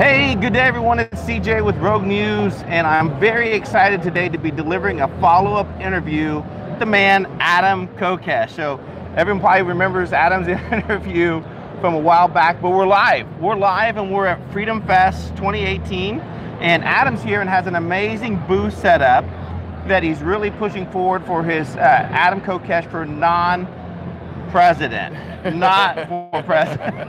Hey, good day everyone, it's CJ with Rogue News, and I'm very excited today to be delivering a follow-up interview with the man, Adam Kokesh. So everyone probably remembers Adam's interview from a while back, but we're live. We're live and we're at Freedom Fest 2018, and Adam's here and has an amazing booth set up that he's really pushing forward for his Adam Kokesh for non-president, not for president.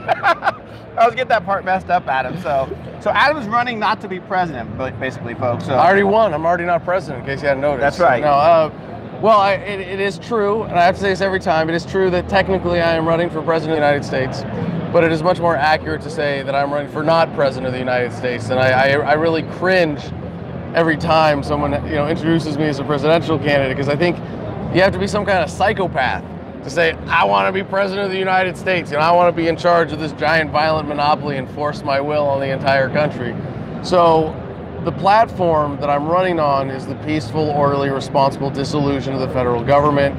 I was getting that part messed up, Adam. So Adam's running not to be president, but basically, folks. So I already won. I'm already not president, in case you hadn't noticed. That's right. No, well, it is true, and I have to say this every time. It is true that technically I am running for president of the United States, but it is much more accurate to say that I'm running for not president of the United States. And I really cringe every time someone introduces me as a presidential candidate, because I think you have to be some kind of psychopath to say, I want to be president of the United States, I want to be in charge of this giant violent monopoly and force my will on the entire country. So the platform that I'm running on is the peaceful, orderly, responsible dissolution of the federal government.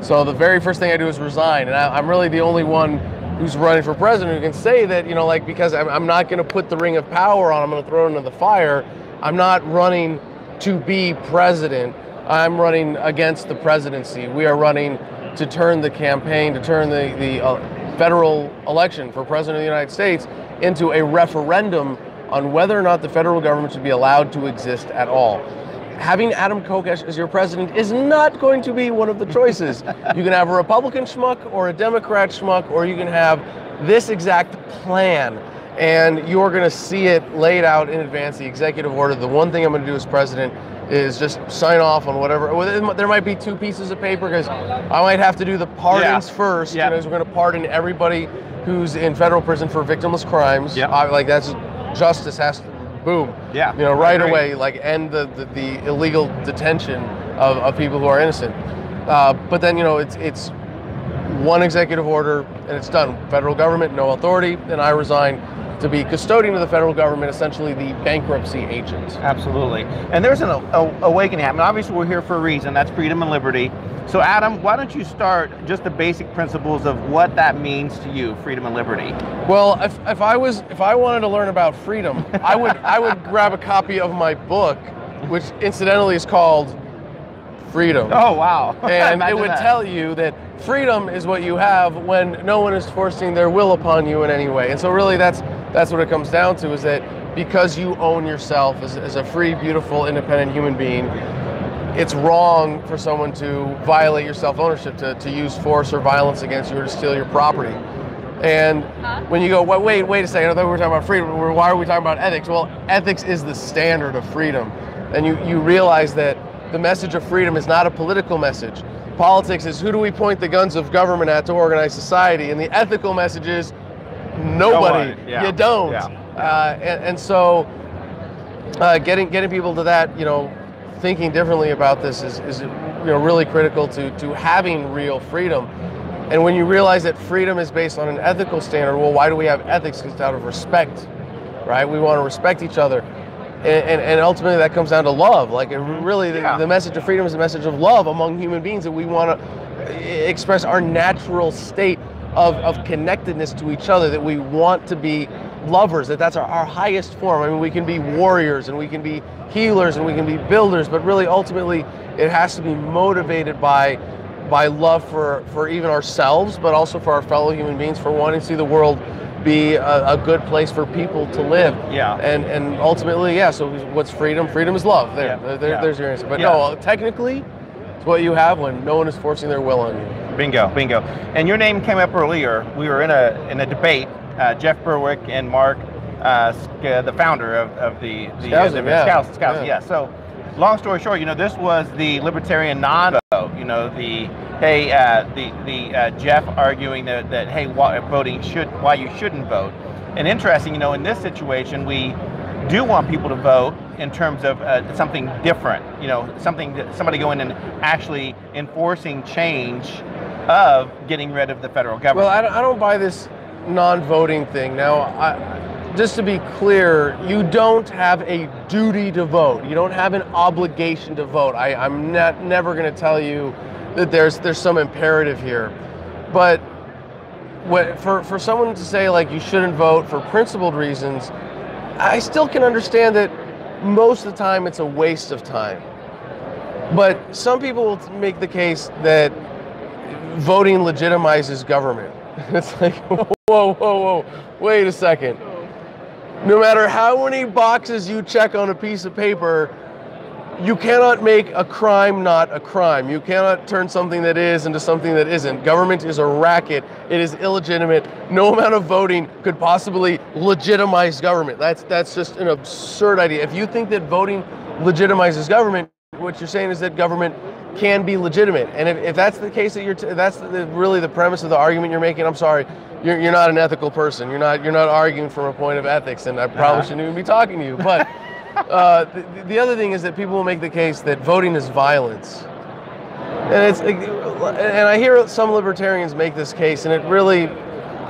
So the very first thing I do is resign, and I'm really the only one who's running for president who can say that, because I'm not going to put the ring of power on, I'm going to throw it into the fire. I'm not running to be president. I'm running against the presidency. We are running to turn the campaign, to turn the federal election for president of the United States into a referendum on whether or not the federal government should be allowed to exist at all. Having Adam Kokesh as your president is not going to be one of the choices. You can have a Republican schmuck or a Democrat schmuck, or you can have this exact plan, and you're going to see it laid out in advance, the executive order. The one thing I'm going to do as president is just sign off on whatever. There might be two pieces of paper, because I might have to do the pardons first. Yeah. We're going to pardon everybody who's in federal prison for victimless crimes. Yeah. Like that's justice has to, boom. Yeah. Right away, like end the illegal detention of people who are innocent. But then it's one executive order and it's done. Federal government, no authority, and I resign to be custodian of the federal government, essentially the bankruptcy agent. Absolutely. And there's an awakening. I mean, obviously we're here for a reason. That's freedom and liberty. So Adam, why don't you start just the basic principles of what that means to you, freedom and liberty? Well, if I wanted to learn about freedom, I would grab a copy of my book, which incidentally is called Freedom. Oh, wow. And it would tell you that freedom is what you have when no one is forcing their will upon you in any way. And so really that's what it comes down to, is that because you own yourself as a free, beautiful, independent human being, it's wrong for someone to violate your self-ownership, to use force or violence against you or to steal your property. And when you go, wait a second, I thought we were talking about freedom. Why are we talking about ethics? Well, ethics is the standard of freedom. And you realize that the message of freedom is not a political message. Politics is, who do we point the guns of government at to organize society? And the ethical message is, nobody. No yeah. You don't. Yeah. So getting people to that, thinking differently about this is really critical to having real freedom. And when you realize that freedom is based on an ethical standard, well, why do we have ethics? Because it's out of respect, right? We want to respect each other. And ultimately that comes down to love. Like really, the message of freedom is a message of love among human beings, that we want to express our natural state of connectedness to each other, that we want to be lovers, that's our highest form. I mean, we can be warriors and we can be healers and we can be builders, but really ultimately it has to be motivated by love for even ourselves, but also for our fellow human beings, for wanting to see the world be a good place for people to live. Yeah. And ultimately, so what's freedom? Freedom is love. There's your answer. But no, technically, it's what you have when no one is forcing their will on you. Bingo. And your name came up earlier. We were in a debate. Jeff Berwick and Mark, the founder of the Scouts. Yeah. So, long story short, this was the libertarian non-vote. Jeff arguing that hey, why you shouldn't vote. And interesting, in this situation, we do want people to vote in terms of something different. Somebody going and actually enforcing change of getting rid of the federal government. Well, I don't buy this non-voting thing. Now, just to be clear, you don't have a duty to vote. You don't have an obligation to vote. I'm never going to tell you that there's some imperative here. But for someone to say like you shouldn't vote for principled reasons, I still can understand that most of the time it's a waste of time. But some people will make the case that voting legitimizes government. It's like, whoa, wait a second. No matter how many boxes you check on a piece of paper, you cannot make a crime not a crime. You cannot turn something that is into something that isn't. Government is a racket. It is illegitimate. No amount of voting could possibly legitimize government. That's just an absurd idea. If you think that voting legitimizes government, what you're saying is that government can be legitimate. And if that's the case, that's really the premise of the argument you're making, I'm sorry, you're not an ethical person. You're not arguing from a point of ethics, and I probably shouldn't even be talking to you. But the other thing is that people will make the case that voting is violence, and I hear some libertarians make this case, and it really,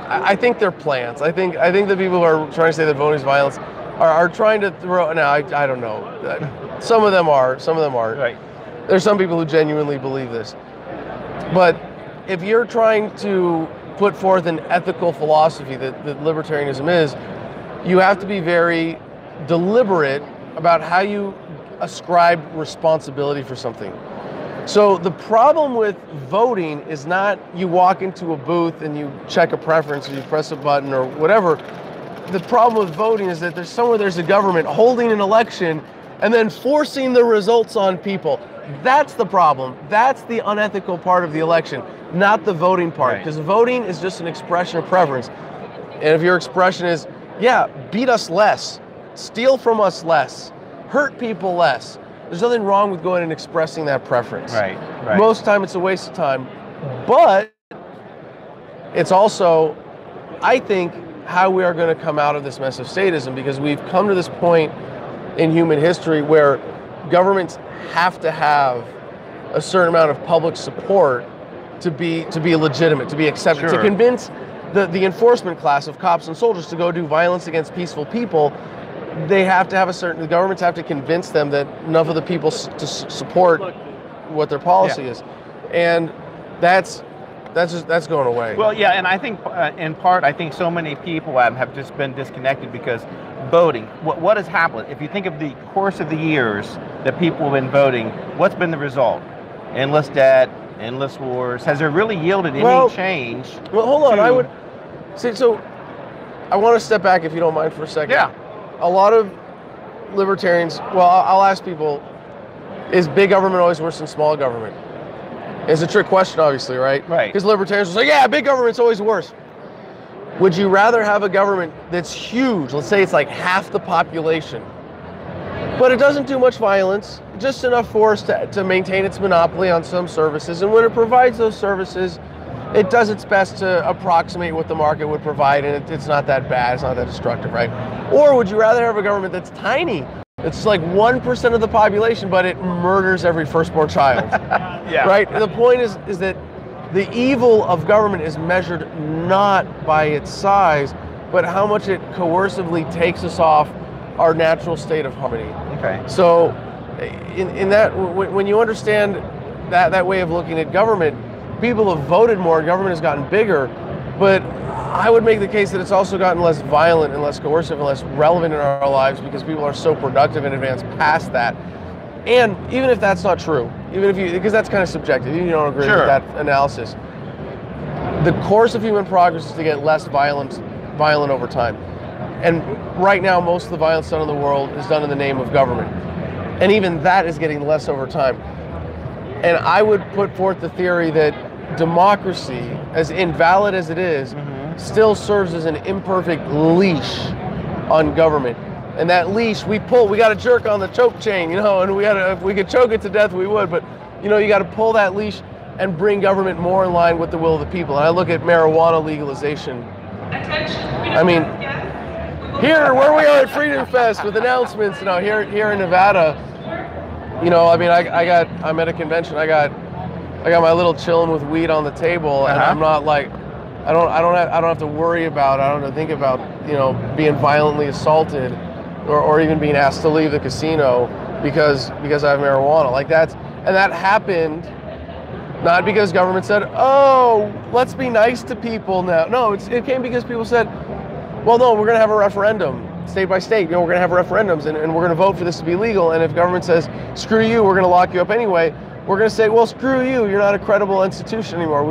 I think they're plants. I think the people who are trying to say that voting is violence are trying to throw. Now I don't know. Some of them are. Some of them aren't. Right. There's some people who genuinely believe this, but if you're trying to put forth an ethical philosophy that libertarianism is, you have to be very deliberate about how you ascribe responsibility for something. So the problem with voting is not you walk into a booth and you check a preference or you press a button or whatever. The problem with voting is that there's a government holding an election and then forcing the results on people. That's the problem. That's the unethical part of the election, not the voting part. Because voting is just an expression of preference. And if your expression is, yeah, beat us less, steal from us less, hurt people less, there's nothing wrong with going and expressing that preference. Right. Most of the time it's a waste of time. But it's also, I think, how we are going to come out of this mess of statism, because we've come to this point in human history where governments have to have a certain amount of public support to be legitimate, to be accepted, to convince the enforcement class of cops and soldiers to go do violence against peaceful people. They have to have the governments have to convince them that enough of the people to support what their policy is, and that's going away. Well, yeah, and I think in part, I think so many people have just been disconnected because voting. What has happened? If you think of the course of the years that people have been voting, what's been the result? Endless debt, endless wars. Has there really yielded any change? Well, hold on. I would say so. I want to step back, if you don't mind, for a second. Yeah. A lot of libertarians. Well, I'll ask people: is big government always worse than small government? It's a trick question, obviously, right? Right. Because libertarians will say, yeah, big government's always worse. Would you rather have a government that's huge, let's say it's like half the population, but it doesn't do much violence, just enough force to maintain its monopoly on some services, and when it provides those services, it does its best to approximate what the market would provide, and it's not that bad, it's not that destructive, right? Or would you rather have a government that's tiny, it's like 1% of the population, but it murders every firstborn child? Right? The point is that the evil of government is measured not by its size, but how much it coercively takes us off our natural state of harmony. Okay. So, in that, when you understand that way of looking at government, people have voted more, government has gotten bigger, but I would make the case that it's also gotten less violent and less coercive and less relevant in our lives because people are so productive and advanced past that. And even if that's not true, because that's kind of subjective, even if you don't agree with that analysis, the course of human progress is to get less violent over time. And right now, most of the violence done in the world is done in the name of government. And even that is getting less over time. And I would put forth the theory that democracy, as invalid as it is, still serves as an imperfect leash on government. And that leash we got to jerk on the choke chain, and if we could choke it to death, we would, but you got to pull that leash and bring government more in line with the will of the people. And I look at marijuana legalization. I mean, here, where we are at Freedom Fest with announcements, here in Nevada, I'm at a convention, I got my little chilling with weed on the table, and I'm not like, I don't have to worry about, I don't have to think about, being violently assaulted or even being asked to leave the casino because I have marijuana. Like that happened not because government said, oh, let's be nice to people now. No, it came because people said, well, no, we're going to have a referendum. state by state. You know, we're going to have referendums, and we're going to vote for this to be legal. And if government says, screw you, we're going to lock you up anyway, we're going to say, well, screw you, you're not a credible institution anymore.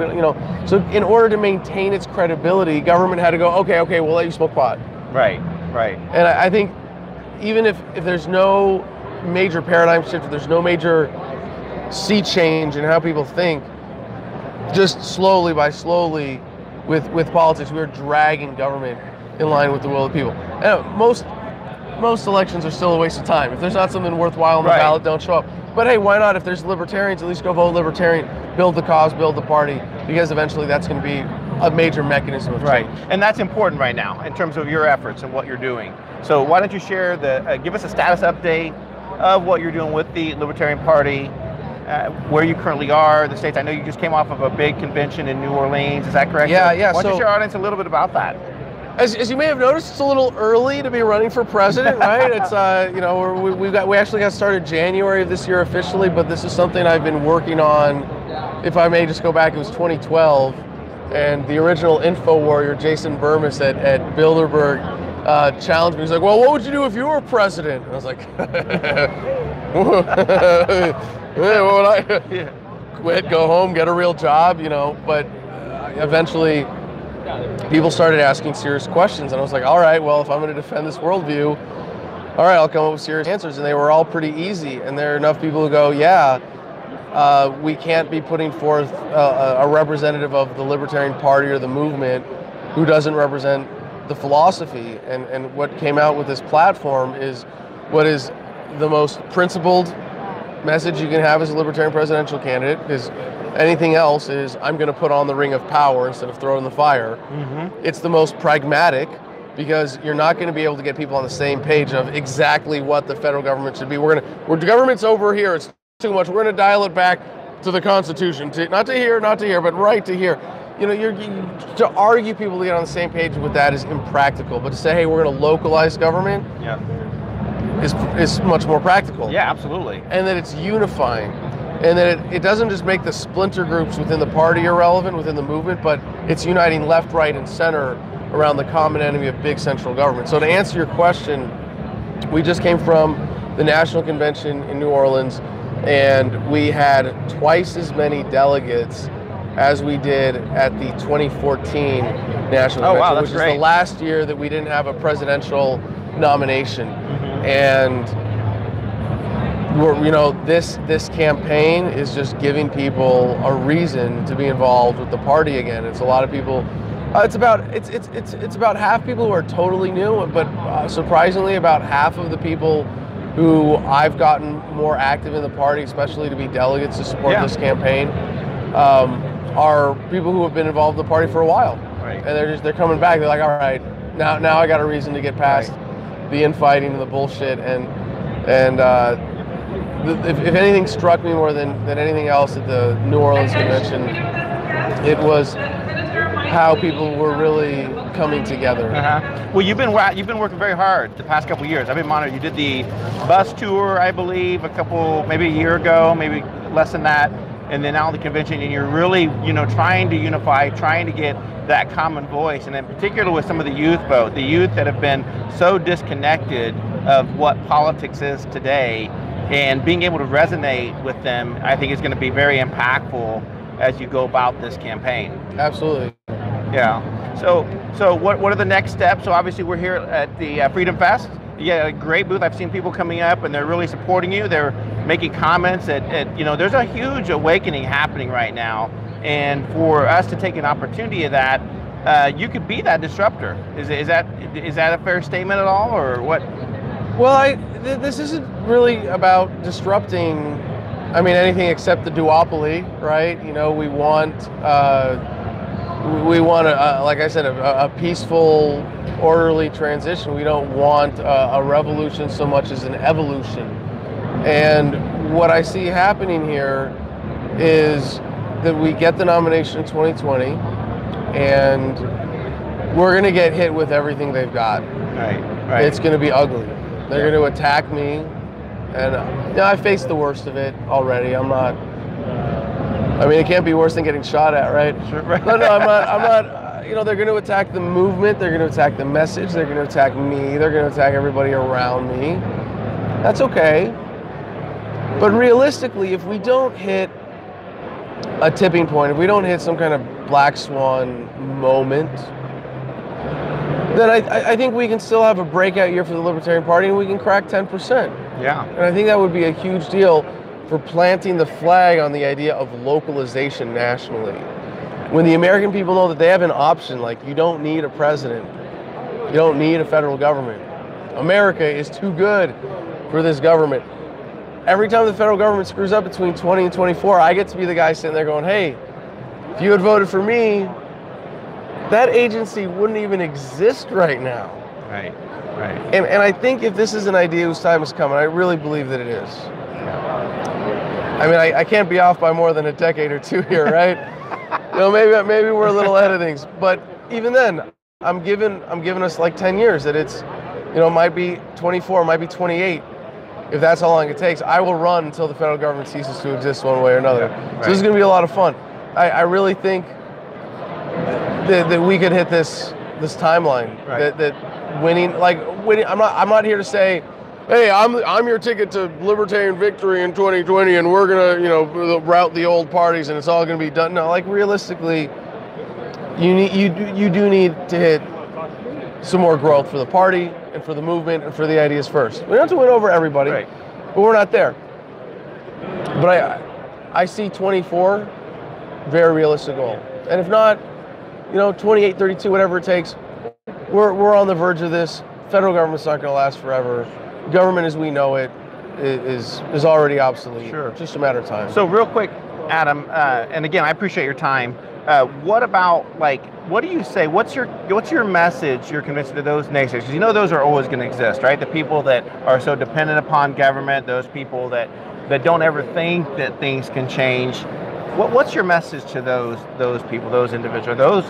So in order to maintain its credibility, government had to go, okay, we'll let you smoke pot. Right. And I think even if there's no major paradigm shift, if there's no major sea change in how people think, just slowly with politics, we're dragging government in line with the will of the people. And most elections are still a waste of time. If there's not something worthwhile on the ballot, don't show up. But hey, why not? If there's libertarians, at least go vote libertarian, build the cause, build the party, because eventually that's going to be a major mechanism of change. And that's important right now in terms of your efforts and what you're doing. So why don't you share give us a status update of what you're doing with the Libertarian Party, where you currently are, the states. I know you just came off of a big convention in New Orleans. Is that correct? Yeah. Why don't you share our audience a little bit about that? As you may have noticed, it's a little early to be running for president, right? It's we actually got started January of this year officially, but this is something I've been working on. If I may just go back, it was 2012, and the original info warrior Jason Burmis at Bilderberg challenged me. He's like, "Well, what would you do if you were president?" And I was like, "What would I quit, go home, get a real job?" But eventually, people started asking serious questions, and I was like, all right, well, if I'm going to defend this worldview, all right, I'll come up with serious answers. And they were all pretty easy. And there are enough people who go, yeah, we can't be putting forth a representative of the Libertarian Party or the movement who doesn't represent the philosophy. And what came out with this platform is what is the most principled message you can have as a Libertarian presidential candidate, because anything else is, I'm going to put on the ring of power instead of throw it in the fire. Mm-hmm. It's the most pragmatic, because you're not going to be able to get people on the same page of exactly what the federal government should be. The government's over here, it's too much. We're going to dial it back to the Constitution, not to here, but right to here. To argue people to get on the same page with that is impractical. But to say, hey, we're going to localize government, is much more practical. Yeah, absolutely. And that it's unifying. And that it doesn't just make the splinter groups within the party irrelevant, within the movement, but it's uniting left, right, and center around the common enemy of big central government. So to answer your question, we just came from the National Convention in New Orleans, and we had twice as many delegates as we did at the 2014 National Convention, which is the last year that we didn't have a presidential nomination. Mm-hmm. And this campaign is just giving people a reason to be involved with the party again. It's a lot of people. It's about half people who are totally new, but surprisingly, about half of the people who I've gotten more active in the party, especially to be delegates to support this campaign, are people who have been involved in the party for a while, and they're coming back. They're like, all right, now I got a reason to get past the infighting and the bullshit, and if anything struck me more than anything else at the New Orleans convention, it was how people were really coming together. Well, you've been working very hard the past couple of years. I've been monitoring. You did the bus tour, I believe, maybe a year ago, maybe less than that, and then now the convention. And you're really, trying to unify, trying to get that common voice, and in particular with some of the youth vote, the youth that have been so disconnected of what politics is today. And being able to resonate with them, I think, is going to be very impactful as you go about this campaign. Absolutely. Yeah. So what are the next steps? So obviously we're here at the Freedom Fest. You got a great booth. I've seen people coming up and they're really supporting you. They're making comments that there's a huge awakening happening right now. And for us to take an opportunity of that, you could be that disruptor. Is that a fair statement at all, or what? Well, this isn't really about disrupting, anything except the duopoly, right? We want, like I said, a peaceful, orderly transition. We don't want a revolution so much as an evolution. And what I see happening here is that we get the nomination in 2020, and we're going to get hit with everything they've got. Right. It's going to be ugly. They're going to attack me, and I faced the worst of it already. It can't be worse than getting shot at, right? Sure, right. No, I'm not. they're going to attack the movement, they're going to attack the message, they're going to attack me, they're going to attack everybody around me. That's okay. But realistically, if we don't hit a tipping point, if we don't hit some kind of black swan moment, then I think we can still have a breakout year for the Libertarian Party and we can crack 10%. Yeah. And I think that would be a huge deal for planting the flag on the idea of localization nationally. When the American people know that they have an option, like you don't need a president, you don't need a federal government. America is too good for this government. Every time the federal government screws up between 20 and 24, I get to be the guy sitting there going, hey, if you had voted for me, that agency wouldn't even exist right now. Right, right. And I think if this is an idea whose time is coming, I really believe that it is. I mean, I can't be off by more than a decade or two here, right? Maybe we're a little ahead of things, but even then, I'm giving us like 10 years that it's, it might be 24, it might be 28. If that's how long it takes, I will run until the federal government ceases to exist one way or another. Yeah, right. So this is going to be a lot of fun. I really think that we could hit this timeline. Right. That winning. I'm not here to say, hey, I'm your ticket to libertarian victory in 2020, and we're gonna rout the old parties, and it's all gonna be done. No, like realistically, you do need to hit some more growth for the party and for the movement and for the ideas first. We don't have to win over everybody, right, but we're not there. But I see 24 very realistic goal, and if not, 28, 32, whatever it takes. We're on the verge of this. Federal government's not going to last forever. Government as we know it is already obsolete. Sure. Just a matter of time. So real quick, Adam, and again, I appreciate your time. What about, what do you say? What's your message you're convincing to those naysayers? Because those are always going to exist, right? The people that are so dependent upon government, those people that don't ever think that things can change. What's your message to those people, those individuals?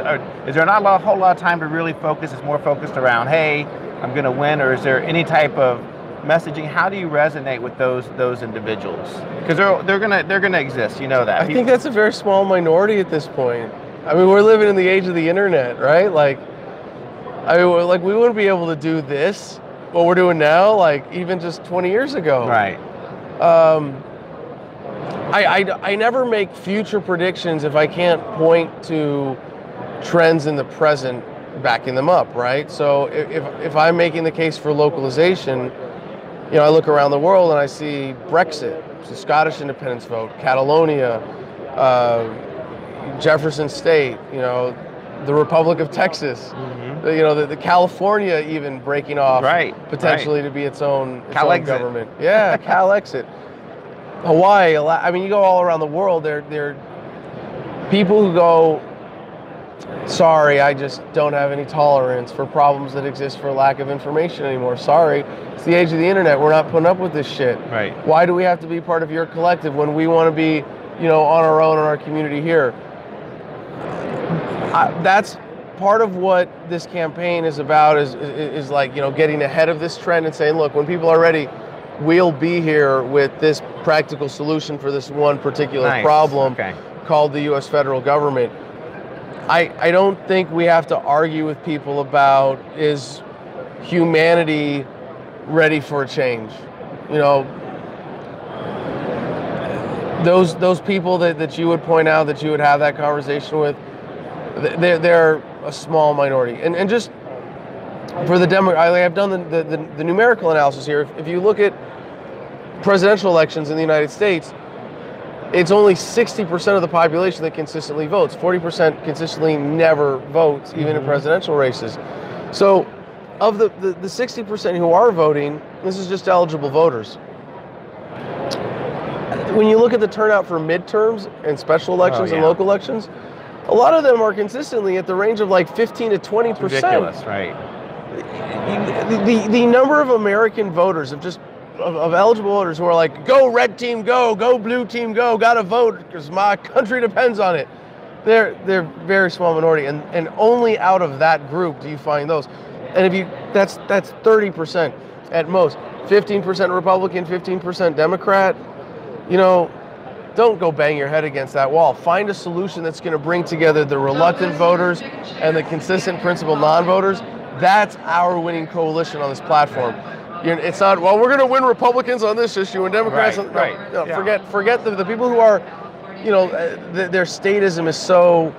Is there not a whole lot of time to really focus? It's more focused around, hey, I'm going to win, or is there any type of messaging? How do you resonate with those individuals? Because they're gonna exist, that. I think that's a very small minority at this point. I mean, we're living in the age of the internet, right? We wouldn't be able to do this, what we're doing now, even just 20 years ago. Right. I never make future predictions if I can't point to trends in the present backing them up, right? So if I'm making the case for localization, I look around the world and I see Brexit, the Scottish independence vote, Catalonia, Jefferson State, the Republic of Texas, the California even breaking off, potentially to be its own government. Yeah, Cal-exit. Hawaii, I mean, you go all around the world, there are people who go, sorry, I just don't have any tolerance for problems that exist for lack of information anymore. Sorry, it's the age of the internet. We're not putting up with this shit. Right. Why do we have to be part of your collective when we want to be, on our own in our community here? That's part of what this campaign is about. Is getting ahead of this trend and saying, look, when people are ready, we'll be here with this practical solution for this one particular problem called the U.S. federal government. I don't think we have to argue with people about, is humanity ready for a change? Those people that you would point out, that you would have that conversation with, they're a small minority. And just for the I've done the numerical analysis here. If you look at presidential elections in the United States, it's only 60% of the population that consistently votes. 40% consistently never votes, even in presidential races. So of the 60% who are voting, this is just eligible voters. When you look at the turnout for midterms and special elections and local elections, a lot of them are consistently at the range of 15 to 20%. Ridiculous, right? The number of American voters of eligible voters who are like, go red team, go blue team, go, gotta vote because my country depends on it. They're very small minority, and only out of that group do you find those. And that's 30% at most. 15% Republican, 15% Democrat. don't go bang your head against that wall. Find a solution that's going to bring together the reluctant voters and the consistent principled non-voters. That's our winning coalition on this platform. It's not, well, we're going to win Republicans on this issue and Democrats. Forget the people who are, their statism is so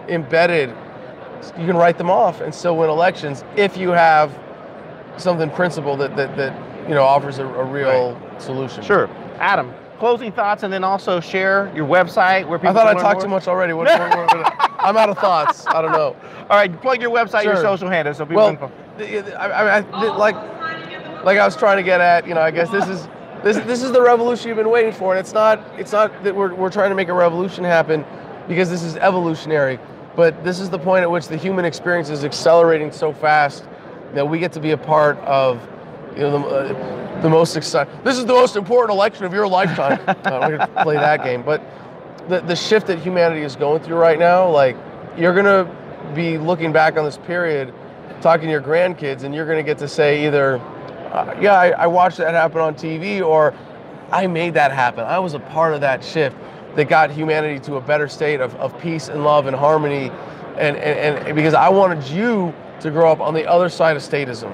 embedded. You can write them off and still win elections if you have something principled that offers a real solution. Sure. Adam, closing thoughts, and then also share your website where people. I thought I talked too much already. I'm out of thoughts. I don't know. All right, plug your website, your social handles, so people can. Like I was trying to get at, I guess this is the revolution you've been waiting for, and it's not that we're trying to make a revolution happen, because this is evolutionary, but this is the point at which the human experience is accelerating so fast that we get to be a part of, the most exciting. This is the most important election of your lifetime. I'm going to play that game, but the shift that humanity is going through right now, like, you're going to be looking back on this period, talking to your grandkids, and you're going to get to say either, I watched that happen on TV, or I made that happen. I was a part of that shift that got humanity to a better state of peace and love and harmony, and because I wanted you to grow up on the other side of statism.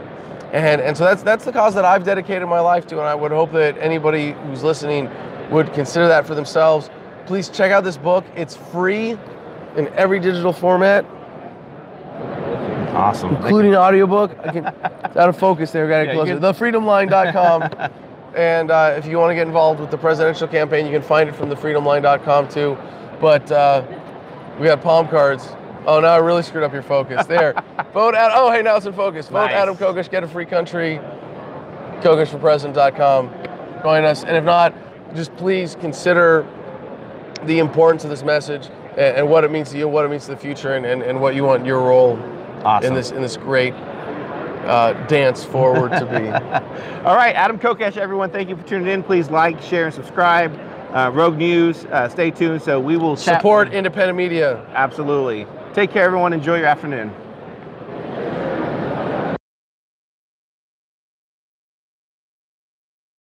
And so that's the cause that I've dedicated my life to, and I would hope that anybody who's listening would consider that for themselves. Please check out this book. It's free in every digital format. Awesome. Including audiobook. Out of focus there, got to close it. Thefreedomline.com. And if you want to get involved with the presidential campaign, you can find it from thefreedomline.com too. But we got palm cards. Oh, now I really screwed up your focus. There. Vote Adam. Oh, hey, now it's in focus. Vote Nice. Adam Kokesh, get a free country. KokeshforPresident.com. Join us. And if not, just please consider the importance of this message and what it means to you, what it means to the future, and what you want your role in this great dance forward to be. All right, Adam Kokesh, everyone, thank you for tuning in. Please like, share, and subscribe. Rogue News, stay tuned. So we will support independent media. Absolutely. Take care, everyone. Enjoy your afternoon.